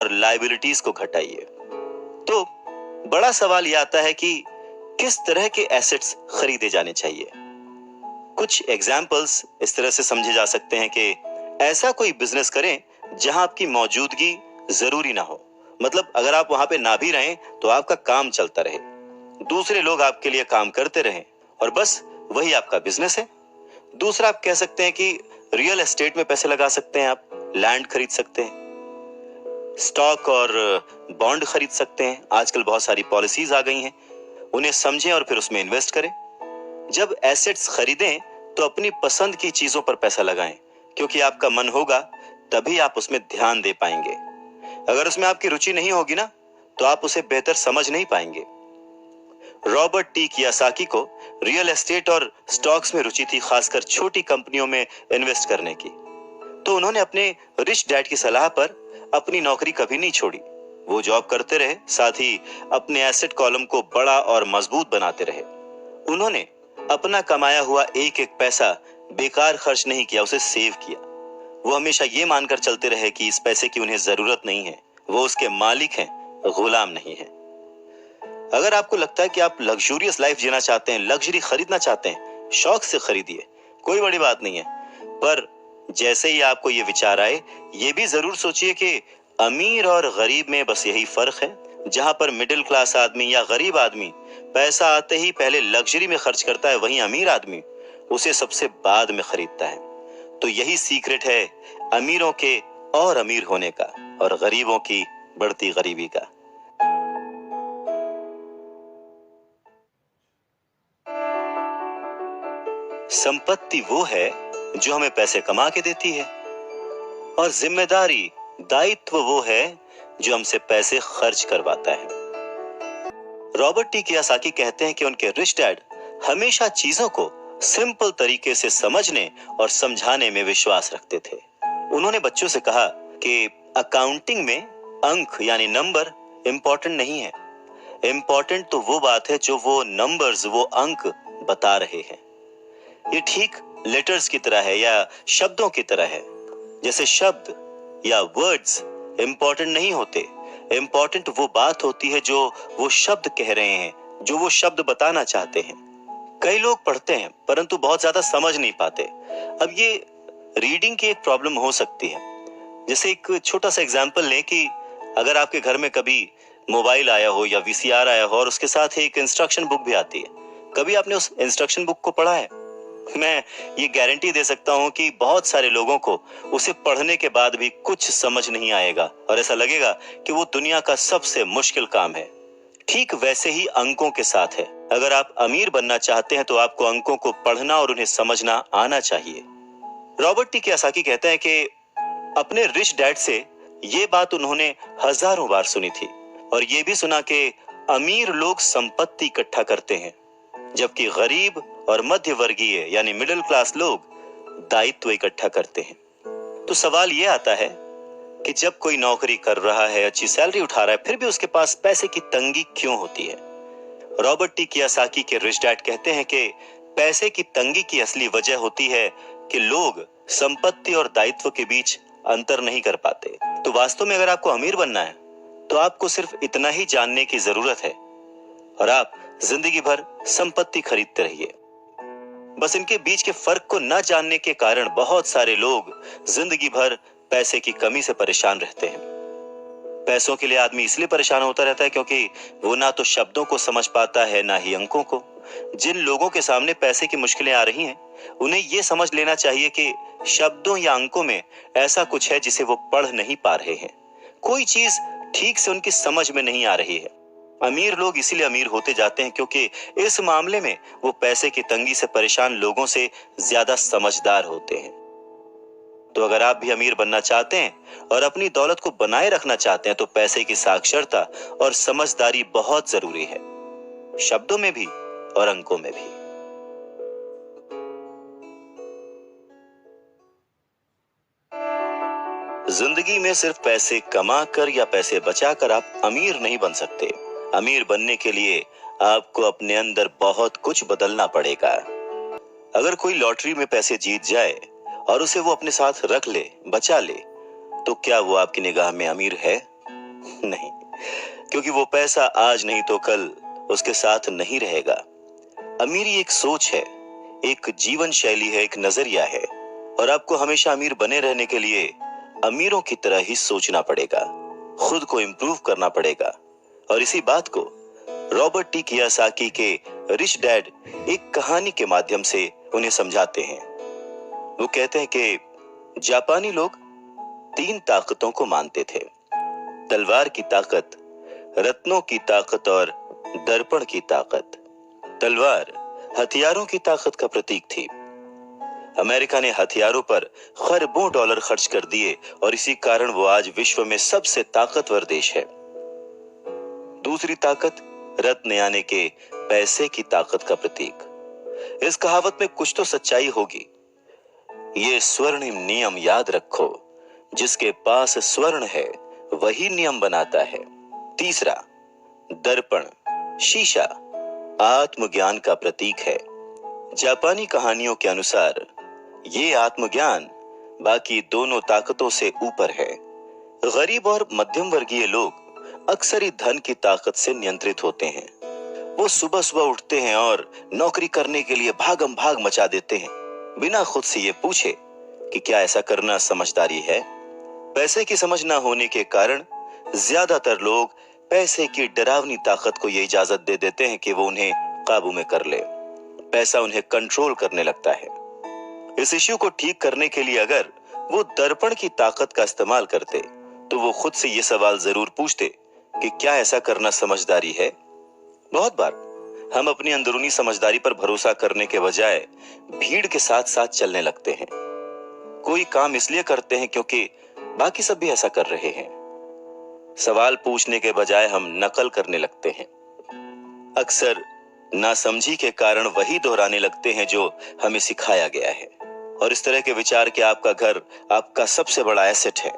और लायबिलिटीज को घटाइए। तो बड़ा सवाल यह आता है कि किस तरह के एसेट्स खरीदे जाने चाहिए। कुछ एग्जाम्पल्स इस तरह से समझे जा सकते हैं कि ऐसा कोई बिजनेस करें जहां आपकी मौजूदगी जरूरी ना हो। मतलब अगर आप वहां पे ना भी रहें तो आपका काम चलता रहे, दूसरे लोग आपके लिए काम करते रहें और बस वही आपका बिजनेस है। दूसरा, आप कह सकते हैं कि रियल एस्टेट में पैसे लगा सकते हैं, आप लैंड खरीद सकते हैं, स्टॉक और बॉन्ड खरीद सकते हैं। आजकल बहुत सारी पॉलिसीज आ गई हैं, उन्हें समझें और फिर उसमें इन्वेस्ट करें। जब एसेट्स खरीदें तो अपनी पसंद की चीजों पर पैसा लगाएं, क्योंकि आपका मन होगा तभी आप उसमें ध्यान दे पाएंगे। अगर उसमें आपकी रुचि नहीं होगी ना, तो आप उसे बेहतर समझ नहीं पाएंगे। रॉबर्ट टी कियासाकी को रियल एस्टेट और स्टॉक्स में रुचि थी, खासकर छोटी कंपनियों में इन्वेस्ट करने की। तो उन्होंने अपने रिच डैड की सलाह पर अपनी नौकरी कभी नहीं छोड़ी। वो जॉब करते रहे, साथ ही अपने एसेट कॉलम को बड़ा और मजबूत बनाते रहे। उन्होंने अपना कमाया हुआ एक एक पैसा बेकार खर्च नहीं किया, उसे सेव किया। वो हमेशा ये मानकर चलते रहे कि इस पैसे की उन्हें जरूरत नहीं है, वो उसके मालिक हैं, गुलाम नहीं है। अगर आपको लगता है कि आप लग्जूरियस लाइफ जीना चाहते हैं, लग्जरी खरीदना चाहते हैं, शौक से खरीदिए, कोई बड़ी बात नहीं है। पर जैसे ही आपको ये विचार आए, ये भी जरूर सोचिए कि अमीर और गरीब में बस यही फर्क है। जहां पर मिडिल क्लास आदमी या गरीब आदमी पैसा आते ही पहले लग्जरी में खर्च करता है, वहीं अमीर आदमी उसे सबसे बाद में खरीदता है। तो यही सीक्रेट है अमीरों के और अमीर होने का और गरीबों की बढ़ती गरीबी का। संपत्ति वो है जो हमें पैसे कमा के देती है, और जिम्मेदारी, दायित्व वो है जो हमसे पैसे खर्च करवाता है। रॉबर्ट टी कियासाकी कहते हैं कि उनके रिच डैड हमेशा चीजों को सिंपल तरीके से समझने और समझाने में विश्वास रखते थे। उन्होंने बच्चों से कहा कि अकाउंटिंग में अंक यानी नंबर इंपॉर्टेंट नहीं है, इंपॉर्टेंट तो वो बात है जो वो नंबर्स, वो अंक बता रहे हैं। ये ठीक लेटर्स की तरह है या शब्दों की तरह है। जैसे शब्द या वर्ड्स इंपॉर्टेंट नहीं होते, इंपॉर्टेंट वो बात होती है जो वो शब्द कह रहे हैं, जो वो शब्द बताना चाहते हैं। कई लोग पढ़ते हैं परंतु बहुत ज्यादा समझ नहीं पाते। अब ये रीडिंग की एक प्रॉब्लम हो सकती है। जैसे एक छोटा सा एग्जांपल लें कि अगर आपके घर में कभी मोबाइल आया हो या वीसीआर आया हो और उसके साथ एक इंस्ट्रक्शन बुक भी आती है, कभी आपने उस इंस्ट्रक्शन बुक को पढ़ा है? मैं ये गारंटी दे सकता हूं कि बहुत सारे लोगों को उसे पढ़ने के बाद भी कुछ समझ नहीं आएगा और ऐसा लगेगा कि वो दुनिया का सबसे मुश्किल काम है। ठीक वैसे ही अंकों के साथ है। अगर आप अमीर बनना चाहते हैं तो आपको अंकों को पढ़ना और उन्हें समझना आना चाहिए। रॉबर्ट टी कियासाकी कहते हैं कि अपने रिच डैड से ये बात उन्होंने हजारों बार सुनी थी और ये भी सुना कि अमीर लोग संपत्ति इकट्ठा करते हैं, जबकि गरीब और मध्य वर्गीय यानी मिडिल क्लास लोग दायित्व इकट्ठा करते हैं। तो सवाल यह आता है कि जब कोई नौकरी कर रहा है, अच्छी सैलरी उठा रहा है, फिर भी उसके पास पैसे की तंगी क्यों होती है? रॉबर्ट टी कियासाकी के रिच डैड कहते हैं कि पैसे की तंगी की असली वजह होती है कि लोग संपत्ति और दायित्व के बीच अंतर नहीं कर पाते। तो वास्तव में अगर आपको अमीर बनना है तो आपको सिर्फ इतना ही जानने की जरूरत है और आप जिंदगी भर संपत्ति खरीदते रहिए। बस इनके बीच के फर्क को न जानने के कारण बहुत सारे लोग जिंदगी भर पैसे की कमी से परेशान रहते हैं। पैसों के लिए आदमी इसलिए परेशान होता रहता है क्योंकि वो ना तो शब्दों को समझ पाता है, ना ही अंकों को। जिन लोगों के सामने पैसे की मुश्किलें आ रही हैं, उन्हें ये समझ लेना चाहिए कि शब्दों या अंकों में ऐसा कुछ है जिसे वो पढ़ नहीं पा रहे हैं। कोई चीज ठीक से उनकी समझ में नहीं आ रही है। अमीर लोग इसीलिए अमीर होते जाते हैं क्योंकि इस मामले में वो पैसे की तंगी से परेशान लोगों से ज्यादा समझदार होते हैं। तो अगर आप भी अमीर बनना चाहते हैं और अपनी दौलत को बनाए रखना चाहते हैं तो पैसे की साक्षरता और समझदारी बहुत जरूरी है, शब्दों में भी और अंकों में भी। जिंदगी में सिर्फ पैसे कमाकर या पैसे बचाकर आप अमीर नहीं बन सकते। अमीर बनने के लिए आपको अपने अंदर बहुत कुछ बदलना पड़ेगा। अगर कोई लॉटरी में पैसे जीत जाए और उसे वो अपने साथ रख ले, बचा ले, तो क्या वो आपकी निगाह में अमीर है? नहीं, क्योंकि वो पैसा आज नहीं तो कल उसके साथ नहीं रहेगा। अमीरी एक सोच है, एक जीवन शैली है, एक नजरिया है, और आपको हमेशा अमीर बने रहने के लिए अमीरों की तरह ही सोचना पड़ेगा, खुद को इम्प्रूव करना पड़ेगा। और इसी बात को रॉबर्ट टी कियोसाकी के रिच डैड एक कहानी के माध्यम से उन्हें समझाते हैं। वो कहते हैं कि जापानी लोग 3 ताकतों को मानते थे, तलवार की ताकत, रत्नों की ताकत और दर्पण की ताकत। तलवार हथियारों की ताकत का प्रतीक थी। अमेरिका ने हथियारों पर खरबों डॉलर खर्च कर दिए और इसी कारण वो आज विश्व में सबसे ताकतवर देश है। दूसरी ताकत रत्न यानी के पैसे की ताकत का प्रतीक। इस कहावत में कुछ तो सच्चाई होगी। ये स्वर्णिम नियम याद रखो, जिसके पास स्वर्ण है वही नियम बनाता है। तीसरा दर्पण, शीशा, आत्मज्ञान का प्रतीक है। जापानी कहानियों के अनुसार ये आत्मज्ञान बाकी दोनों ताकतों से ऊपर है। गरीब और मध्यम वर्गीय लोग अक्सर ही धन की ताकत से नियंत्रित होते हैं। वो सुबह सुबह उठते हैं और नौकरी करने के लिए भागम भाग मचा देते हैं, बिना खुद से ये पूछे कि क्या ऐसा करना समझदारी है। पैसे की समझ ना होने के कारण ज्यादातर लोग पैसे की डरावनी ताकत को ये इजाजत दे देते हैं कि वो उन्हें काबू में कर ले। पैसा उन्हें कंट्रोल करने लगता है। इस इश्यू को ठीक करने के लिए अगर वो दर्पण की ताकत का इस्तेमाल करते तो वो खुद से ये सवाल जरूर पूछते कि क्या ऐसा करना समझदारी है। बहुत बार हम अपनी अंदरूनी समझदारी पर भरोसा करने के बजाय भीड़ के साथ साथ चलने लगते हैं। कोई काम इसलिए करते हैं क्योंकि बाकी सब भी ऐसा कर रहे हैं। सवाल पूछने के बजाय हम नकल करने लगते हैं। अक्सर नासमझी के कारण वही दोहराने लगते हैं जो हमें सिखाया गया है। और इस तरह के विचार कि आपका घर आपका सबसे बड़ा एसेट है,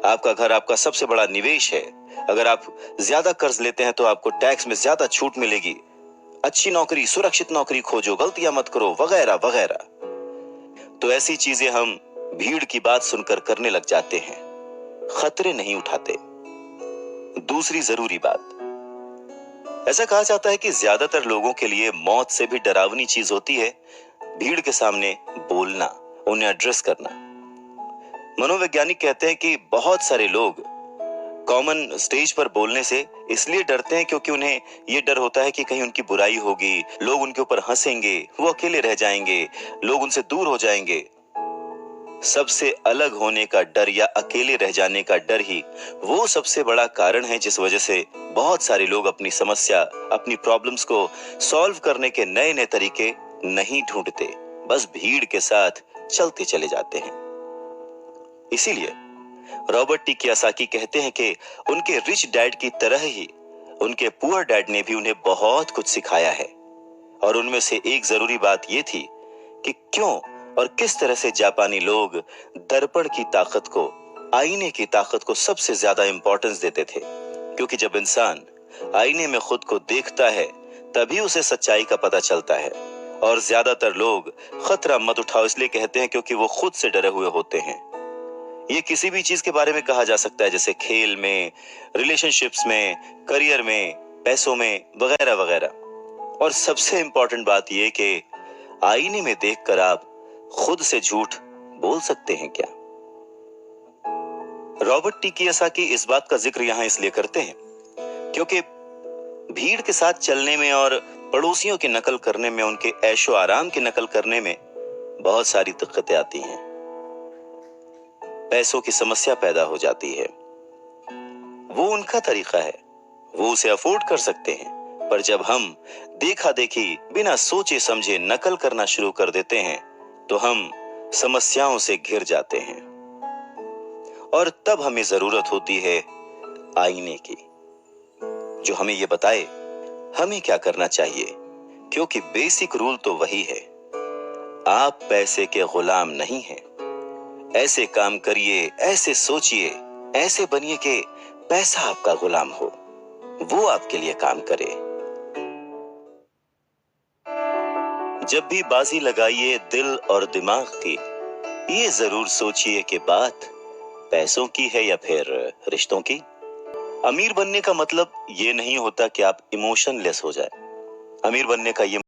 आपका घर आपका सबसे बड़ा निवेश है, अगर आप ज्यादा कर्ज लेते हैं तो आपको टैक्स में ज्यादा छूट मिलेगी, अच्छी नौकरी, सुरक्षित नौकरी खोजो, गलतियां मत करो, वगैरह वगैरह। तो ऐसी चीजें हम भीड़ की बात सुनकर करने लग जाते हैं, खतरे नहीं उठाते। दूसरी जरूरी बात, ऐसा कहा जाता है कि ज्यादातर लोगों के लिए मौत से भी डरावनी चीज होती है भीड़ के सामने बोलना, उन्हें एड्रेस करना। मनोवैज्ञानिक कहते हैं कि बहुत सारे लोग कॉमन स्टेज पर बोलने से इसलिए डरते हैं क्योंकि उन्हें यह डर होता है कि कहीं उनकी बुराई होगी, लोग उनके ऊपर हंसेंगे, वो अकेले रह जाएंगे, लोग उनसे दूर हो जाएंगे। सबसे अलग होने का डर या अकेले रह जाने का डर ही वो सबसे बड़ा कारण है जिस वजह से बहुत सारे लोग अपनी समस्या, अपनी प्रॉब्लम्स को सॉल्व करने के नए नए तरीके नहीं ढूंढते, बस भीड़ के साथ चलते चले जाते हैं। इसीलिए रॉबर्ट टी कियोसाकी कहते हैं कि उनके रिच डैड की तरह ही उनके पुअर डैड ने भी उन्हें बहुत कुछ सिखाया है। और उनमें से एक जरूरी बात यह थी कि क्यों और किस तरह से जापानी लोग दर्पण की ताकत को, आईने की ताकत को सबसे ज्यादा इंपॉर्टेंस देते थे। क्योंकि जब इंसान आईने में खुद को देखता है तभी उसे सच्चाई का पता चलता है। और ज्यादातर लोग खतरा मत उठाओ इसलिए कहते हैं क्योंकि वो खुद से डरे हुए होते हैं। ये किसी भी चीज के बारे में कहा जा सकता है, जैसे खेल में, रिलेशनशिप्स में, करियर में, पैसों में, वगैरह वगैरह। और सबसे इंपॉर्टेंट बात यह कि आईने में देखकर आप खुद से झूठ बोल सकते हैं क्या? रॉबर्ट टी कियोसाकी इस बात का जिक्र यहां इसलिए करते हैं क्योंकि भीड़ के साथ चलने में और पड़ोसियों की नकल करने में, उनके ऐशो आराम की नकल करने में बहुत सारी दिक्कतें आती हैं। पैसों की समस्या पैदा हो जाती है। वो उनका तरीका है, वो उसे अफोर्ड कर सकते हैं, पर जब हम देखा देखी बिना सोचे समझे नकल करना शुरू कर देते हैं तो हम समस्याओं से घिर जाते हैं। और तब हमें जरूरत होती है आईने की, जो हमें यह बताए हमें क्या करना चाहिए। क्योंकि बेसिक रूल तो वही है, आप पैसे के गुलाम नहीं हैं। ऐसे काम करिए, ऐसे सोचिए, ऐसे बनिए कि पैसा आपका गुलाम हो, वो आपके लिए काम करे। जब भी बाजी लगाइए दिल और दिमाग की, ये जरूर सोचिए कि बात पैसों की है या फिर रिश्तों की। अमीर बनने का मतलब ये नहीं होता कि आप इमोशनलेस हो जाए। अमीर बनने का ये